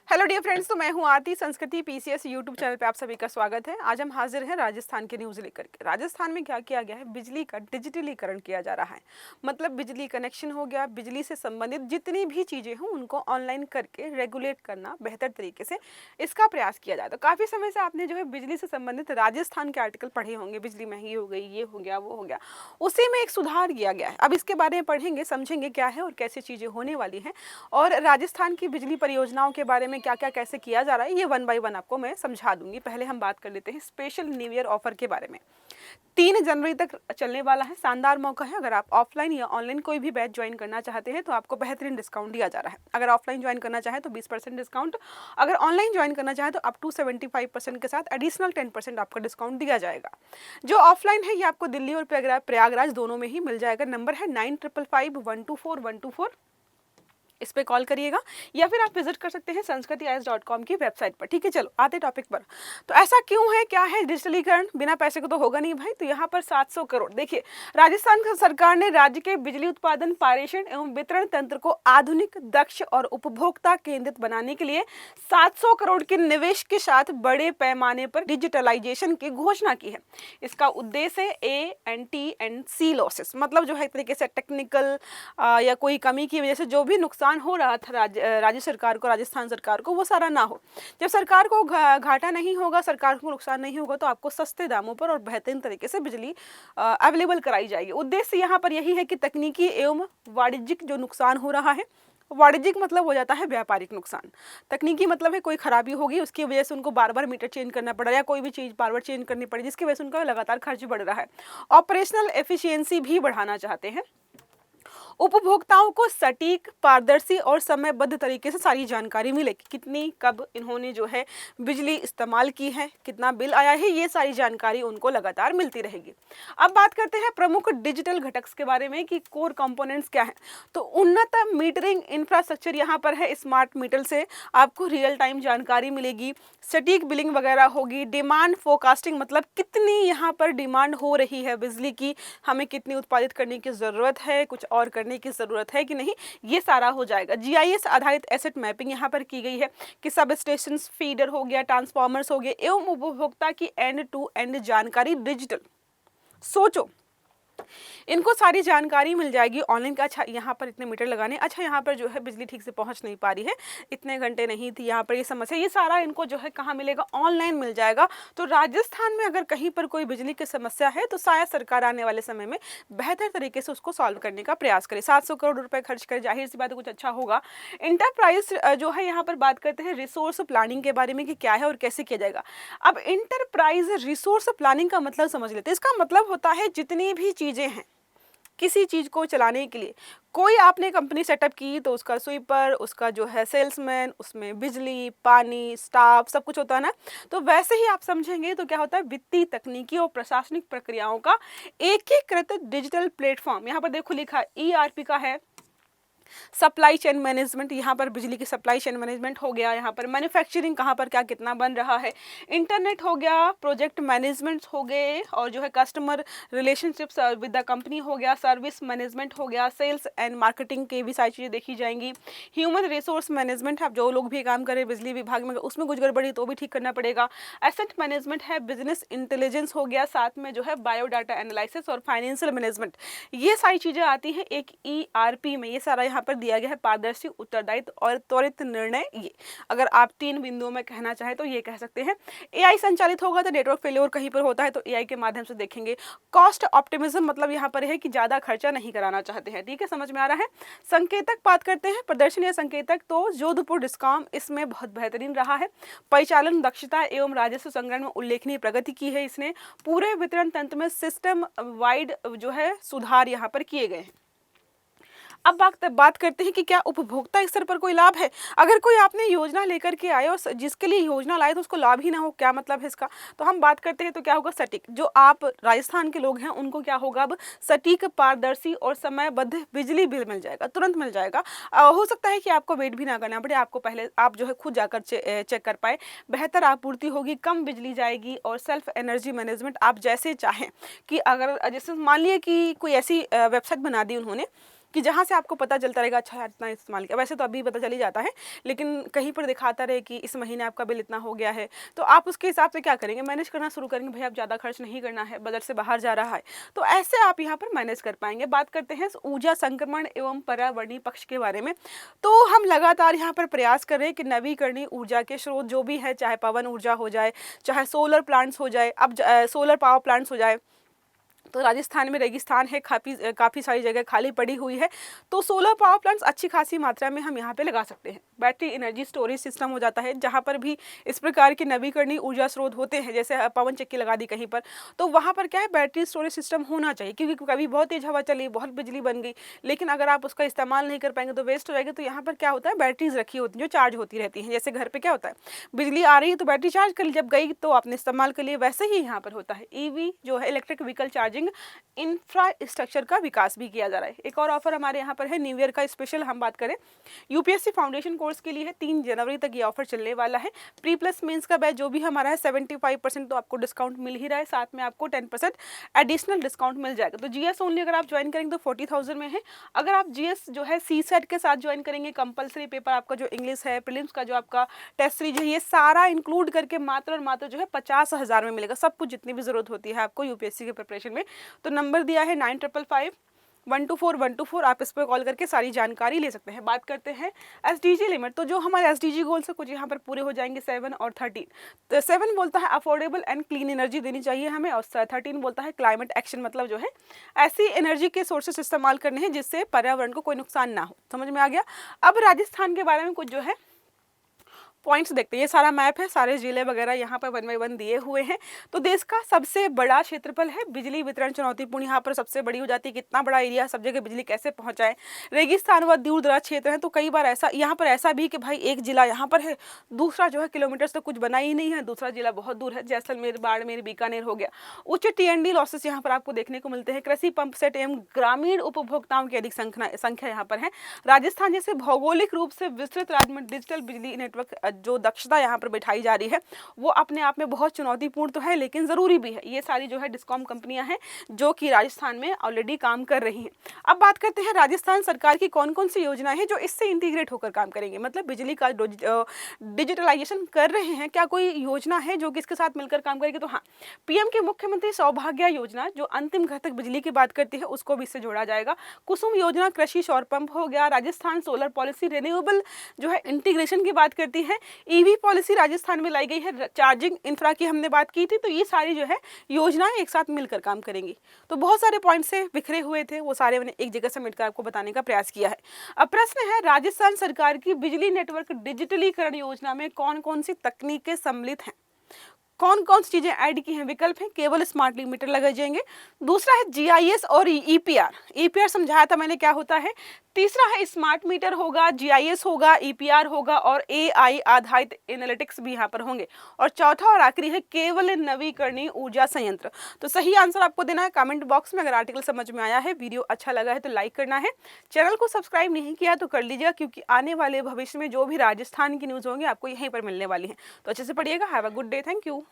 Hello dear friends, तो मैं हूं आरती। संस्कृति पीसीएस यूट्यूब चैनल पे आप सभी का स्वागत है। आज हम हाजिर हैं राजस्थान के न्यूज़ लेकर के। राजस्थान में क्या किया गया है, बिजली का डिजिटलीकरण किया जा रहा है। मतलब बिजली कनेक्शन हो गया, बिजली से संबंधित जितनी भी चीज़ें हों उनको ऑनलाइन करके रेगुलेट करना बेहतर तरीके से, इसका प्रयास किया जाए। तो काफ़ी समय से आपने जो है बिजली से संबंधित राजस्थान के आर्टिकल पढ़े होंगे, बिजली महंगी हो गई, ये हो गया, वो हो गया। उसी में एक सुधार किया गया है। अब इसके बारे में पढ़ेंगे, समझेंगे क्या है और कैसे चीज़ें होने वाली हैं, और राजस्थान की बिजली परियोजनाओं के बारे में क्या क्या कैसे किया जा रहा है, ये वन बाय वन आपको मैं समझा दूंगी। पहले हम बात कर लेते हैं स्पेशल न्यू ईयर ऑफर के बारे में। 3 जनवरी तक चलने वाला है, शानदार मौका है। अगर आप ऑफलाइन या ऑनलाइन कोई भी बैच ज्वाइन करना चाहते हैं तो आपको बेहतरीन डिस्काउंट दिया जा रहा है। अगर ऑफलाइन ज्वाइन करना चाहें तो 20% डिस्काउंट, अगर ऑनलाइन ज्वाइन करना चाहें तो अप टू 75% के साथ एडिशनल 10% आपका डिस्काउंट दिया जाएगा। जो ऑफलाइन है ये आपको दिल्ली और प्रयागराज दोनों में ही मिल जाएगा। नंबर है 9555124124, इस पे कॉल करिएगा, या फिर आप विजिट कर सकते हैं sanskritis.com की वेबसाइट पर। ठीक है, चलो आते टॉपिक पर। तो ऐसा क्यों है, क्या है डिजिटलीकरण? बिना पैसे को तो होगा नहीं भाई। तो यहाँ पर 700 करोड़, देखिए राजस्थान सरकार ने राज्य के बिजली उत्पादन, पारेषण एवं वितरण तंत्र को आधुनिक, दक्ष और उपभोक्ता केंद्रित बनाने के लिए 700 करोड़ के निवेश के साथ बड़े पैमाने पर डिजिटलाइजेशन की घोषणा की है। इसका उद्देश्य है AT&C लॉसेस, मतलब जो है एक तरीके से टेक्निकल या कोई कमी की वजह से जो भी नुकसान हो रहा था राज्य सरकार को, राजस्थान सरकार को, वो सारा ना हो। जब सरकार को घाटा नहीं होगा, सरकार को नुकसान नहीं होगा, तो आपको सस्ते दामों पर और बेहतरीन तरीके से बिजली अवेलेबल कराई जाएगी। उद्देश्य यहाँ पर यही है कि तकनीकी एवं वाणिज्यिक जो नुकसान हो रहा है, वाणिज्यिक मतलब हो जाता है व्यापारिक नुकसान, तकनीकी मतलब है कोई खराबी होगी, उसकी वजह से उनको बार बार मीटर चेंज करना पड़ रहा है या कोई भी चीज़ बार बार चेंज करनी पड़ी, जिसकी वजह से उनका लगातार खर्च बढ़ रहा है। ऑपरेशनल एफिशिएंसी भी बढ़ाना चाहते हैं। उपभोक्ताओं को सटीक, पारदर्शी और समयबद्ध तरीके से सारी जानकारी मिले कि कितनी, कब इन्होंने जो है बिजली इस्तेमाल की है, कितना बिल आया है, ये सारी जानकारी उनको लगातार मिलती रहेगी। अब बात करते हैं प्रमुख डिजिटल घटक के बारे में कि कोर कंपोनेंट्स क्या हैं। तो उन्नत मीटरिंग इंफ्रास्ट्रक्चर यहाँ पर है। स्मार्ट मीटर से आपको रियल टाइम जानकारी मिलेगी, सटीक बिलिंग वगैरह होगी। डिमांड फोरकास्टिंग, मतलब कितनी यहाँ पर डिमांड हो रही है बिजली की, हमें कितनी उत्पादित करने की ज़रूरत है, कुछ और करने की ज़रूरत है कि नहीं, ये सारा हो जाएगा। GIS आधारित एसेट मैपिंग यहाँ पर की गई है कि सब स्टेशन, फीडर हो गया, ट्रांसफॉर्मर्स हो गए, एवं उपभोक्ता की एंड टू एंड जानकारी डिजिटल। सोचो, इनको सारी जानकारी मिल जाएगी ऑनलाइन का। अच्छा यहाँ पर इतने मीटर लगाने, अच्छा यहाँ पर जो है बिजली ठीक से पहुँच नहीं पा रही है, इतने घंटे नहीं थी यहाँ पर ये समस्या, ये सारा इनको जो है कहाँ मिलेगा, ऑनलाइन मिल जाएगा। तो राजस्थान में अगर कहीं पर कोई बिजली की समस्या है तो शायद सरकार आने वाले समय में बेहतर तरीके से उसको सॉल्व करने का प्रयास करे। 700 करोड़ रुपए खर्च करे, जाहिर सी बात है कुछ अच्छा होगा। इंटरप्राइज जो है यहाँ पर बात करते हैं रिसोर्स प्लानिंग के बारे में कि क्या है और कैसे किया जाएगा। अब इंटरप्राइज रिसोर्स प्लानिंग का मतलब समझ लेते हैं। इसका मतलब होता है जितनी भी चीज़ें हैं किसी चीज़ को चलाने के लिए, कोई आपने कंपनी सेटअप की तो उसका स्वीपर, उसका जो है सेल्समैन, उसमें बिजली, पानी, स्टाफ, सब कुछ होता है ना। तो वैसे ही आप समझेंगे तो क्या होता है, वित्तीय, तकनीकी और प्रशासनिक प्रक्रियाओं का एकीकृत डिजिटल प्लेटफॉर्म। यहाँ पर देखो लिखा ERP का है। सप्लाई चेन मैनेजमेंट, यहाँ पर बिजली की सप्लाई चेन मैनेजमेंट हो गया। यहाँ पर मैन्युफैक्चरिंग, कहाँ पर क्या कितना बन रहा है। इंटरनेट हो गया, प्रोजेक्ट मैनेजमेंट हो गए, और जो है customer relationships with the company हो गया, सर्विस मैनेजमेंट हो गया, सेल्स एंड मार्केटिंग की भी सारी चीज़ें देखी जाएंगी। ह्यूमन रिसोर्स मैनेजमेंट, आप जो लोग भी काम करें बिजली विभाग में, उसमें कुछ गड़बड़ी तो भी ठीक करना पड़ेगा। एसेट मैनेजमेंट है, बिजनेस इंटेलिजेंस हो गया, साथ में जो है बायोडाटा एनालिसिस और फाइनेंशियल मैनेजमेंट, ये सारी चीज़ें आती हैं एक ERP में। ये सारा यहाँ पर दिया गया है, पारदर्शी, उत्तरदायित्व और त्वरित निर्णय। ये अगर आप 3 बिंदुओं में कहना चाहें तो ये कह सकते हैं। AI संचालित होगा तो नेटवर्क फेलियर कहीं पर होता है तो AI के माध्यम से देखेंगे। कॉस्ट ऑप्टिमिज्म, मतलब यहाँ पर है कि ज़्यादा खर्चा नहीं कराना चाहते हैं। ठीक है, समझ में आ रहा है। संकेतक बात करते हैं, प्रदर्शन या संकेतक, तो जोधपुर डिस्कॉम इसमें बहुत बेहतरीन रहा है। परिचालन दक्षता एवं राजस्व संग्रहण में उल्लेखनीय प्रगति की है इसने। पूरे वितरण तंत्र में सिस्टम वाइड जो है सुधार यहाँ पर किए गए हैं। अब बात करते हैं कि क्या उपभोक्ता स्तर पर कोई लाभ है। अगर कोई आपने योजना लेकर के आए और जिसके लिए योजना लाए तो उसको लाभ ही ना हो, क्या मतलब है इसका। तो हम बात करते हैं तो क्या होगा, सटीक, जो आप राजस्थान के लोग हैं उनको क्या होगा, अब सटीक, पारदर्शी और समयबद्ध बिजली बिल मिल जाएगा, तुरंत मिल जाएगा। हो सकता है कि आपको वेट भी ना करना पड़े, आपको पहले आप जो है खुद जाकर चेक कर पाए। बेहतर आपूर्ति होगी, कम बिजली जाएगी, और सेल्फ एनर्जी मैनेजमेंट आप जैसे चाहें कि अगर जैसे मान लिया कि कोई ऐसी वेबसाइट बना दी उन्होंने कि जहाँ से आपको पता चलता रहेगा अच्छा यार इतना इस्तेमाल किया। वैसे तो अभी पता चल ही जाता है, लेकिन कहीं पर दिखाता रहे कि इस महीने आपका बिल इतना हो गया है, तो आप उसके हिसाब से क्या करेंगे, मैनेज करना शुरू करेंगे। भाई आप ज़्यादा खर्च नहीं करना है, बजट से बाहर जा रहा है, तो ऐसे आप यहाँ पर मैनेज कर पाएंगे। बात करते हैं ऊर्जा संक्रमण एवं पर्यावरणीय पक्ष के बारे में। तो हम लगातार यहाँ पर प्रयास कर रहे हैं कि नवीकरणीय ऊर्जा के स्रोत जो भी है, चाहे पवन ऊर्जा हो जाए, चाहे सोलर प्लांट्स हो जाए, अब सोलर पावर प्लांट्स हो जाए, तो राजस्थान में रेगिस्तान है, काफ़ी सारी जगह खाली पड़ी हुई है, तो सोलर पावर प्लांट्स अच्छी खासी मात्रा में हम यहाँ पे लगा सकते हैं। बैटरी एनर्जी स्टोरेज सिस्टम हो जाता है, जहाँ पर भी इस प्रकार के नवीकरणीय ऊर्जा स्रोत होते हैं, जैसे पवन चक्की लगा दी कहीं पर, तो वहाँ पर क्या है, बैटरी स्टोरेज सिस्टम होना चाहिए। क्योंकि कभी बहुत तेज हवा चली, बहुत बिजली बन गई, लेकिन अगर आप उसका इस्तेमाल नहीं कर पाएंगे तो वेस्ट हो जाएगा। तो यहाँ पर क्या होता है, बैटरीज रखी होती हैं जो चार्ज होती रहती हैं। जैसे घर पर क्या होता है, बिजली आ रही है तो बैटरी चार्ज कर ली, जब गई तो आपने इस्तेमाल कर लिया, वैसे ही यहाँ पर होता है। ईवी जो है, इलेक्ट्रिक व्हीकल चार्जिंग इंफ्रास्ट्रक्चर का विकास भी किया जा रहा है। एक और ऑफर हमारे यहाँ पर है, न्यू ईयर का स्पेशल हम बात करें, यूपीएससी फाउंडेशन कोर्स के लिए है, 3 जनवरी तक ये ऑफर चलने वाला है। प्री प्लस मेंस का बैच जो भी हमारा है 75% तो आपको डिस्काउंट मिल ही रहा है, साथ में आपको 10% एडिशनल डिस्काउंट मिल जाएगा। तो जीएस ओनली अगर आप ज्वाइन करेंगे तो 40,000 में है। अगर आप जीएस जो है सी सेट के साथ ज्वाइन करेंगे, कंपलसरी पेपर आपका जो इंग्लिश है, प्रीलिम्स का जो आपका टेस्ट सीरीज है, ये सारा इंक्लूड करके मात्र और मात्र जो है 50,000 में मिलेगा, सब कुछ जितनी भी जरूरत होती है आपको यूपीएससी के प्रिपरेशन में। तो नंबर दिया है 9555124124, आप इस पर कॉल करके सारी जानकारी ले सकते हैं। बात करते हैं एसडीजी लिमिट, तो जो हमारे एसडीजी गोल्स है कुछ यहाँ पर पूरे हो जाएंगे, 7 और 13। तो 7 बोलता है अफोर्डेबल एंड क्लीन एनर्जी देनी चाहिए हमें, और 13 बोलता है क्लाइमेट एक्शन, मतलब जो है ऐसी एनर्जी के सोर्सेस इस्तेमाल करने हैं जिससे पर्यावरण को कोई नुकसान ना हो। समझ में आ गया। अब राजस्थान के बारे में कुछ जो है पॉइंट्स देखते हैं। ये सारा मैप है, सारे जिले वगैरह यहाँ पर 1 बाय 1 दिए हुए हैं। तो देश का सबसे बड़ा क्षेत्रफल है, बिजली वितरण चुनौतीपूर्ण यहाँ पर सबसे बड़ी हो जाती है, कितना बड़ा एरिया, सब जगह बिजली कैसे पहुँचाए। रेगिस्तान व दूर दराज क्षेत्र है, तो कई बार ऐसा यहाँ पर ऐसा भी कि भाई एक जिला यहाँ पर है, दूसरा जो है किलोमीटर से कुछ बना ही नहीं है, दूसरा जिला बहुत दूर है, जैसलमेर, बाड़मेर, बीकानेर हो गया। उच्च टीएनडी लॉसेस यहाँ पर आपको देखने को मिलते हैं। कृषि पंप सेट एवं ग्रामीण उपभोक्ताओं की अधिक संख्या यहाँ पर है। राजस्थान जैसे भौगोलिक रूप से विस्तृत राज्य में डिजिटल बिजली नेटवर्क जो दक्षता यहाँ पर बैठाई जा रही है वो अपने आप में बहुत चुनौतीपूर्ण तो है, लेकिन ज़रूरी भी है। ये सारी जो है डिस्कॉम कंपनियां हैं जो कि राजस्थान में ऑलरेडी काम कर रही हैं। अब बात करते हैं राजस्थान सरकार की कौन कौन सी योजनाएं हैं जो इससे इंटीग्रेट होकर काम करेंगे, मतलब बिजली का डिजिटलाइजेशन कर रहे हैं। क्या कोई योजना है जो कि इसके साथ मिलकर काम करेगी? तो हाँ, पीएम की मुख्यमंत्री सौभाग्य योजना जो अंतिम घर तक बिजली की बात करती है उसको भी इससे जोड़ा जाएगा। कुसुम योजना कृषि सौर पंप हो गया। राजस्थान सोलर पॉलिसी रिन्यूएबल जो है इंटीग्रेशन की बात करती है। ईवी पॉलिसी राजस्थान में लाई गई है। चार्जिंग इंफ्रा की हमने बात की थी। तो ये सारी जो है योजनाएं एक साथ मिलकर काम करेंगी। तो बहुत सारे पॉइंट्स से बिखरे हुए थे, वो सारे मैंने एक जगह समेट कर आपको बताने का प्रयास किया है। अब प्रश्न है, राजस्थान सरकार की बिजली नेटवर्क डिजिटलीकरण योजना में कौन कौन सी तकनीकें सम्मिलित हैं, कौन कौन सी चीजें ऐड की हैं? विकल्प है, केवल स्मार्ट मीटर लगाए जाएंगे। दूसरा है जीआईएस और ईपीआर। ईपीआर समझाया था मैंने क्या होता है। तीसरा है स्मार्ट मीटर होगा, जीआईएस होगा, ईपीआर होगा और एआई आधारित एनालिटिक्स भी यहाँ पर होंगे। और चौथा और आखिरी है केवल नवीकरणीय ऊर्जा संयंत्र। तो सही आंसर आपको देना है कमेंट बॉक्स में। अगर आर्टिकल समझ में आया है, वीडियो अच्छा लगा है तो लाइक करना है। चैनल को सब्सक्राइब नहीं किया तो कर लीजिएगा, क्योंकि आने वाले भविष्य में जो भी राजस्थान की न्यूज़ होंगी आपको यहीं पर मिलने वाली है। तो अच्छे से पढ़िएगा। Have a good day. Thank you.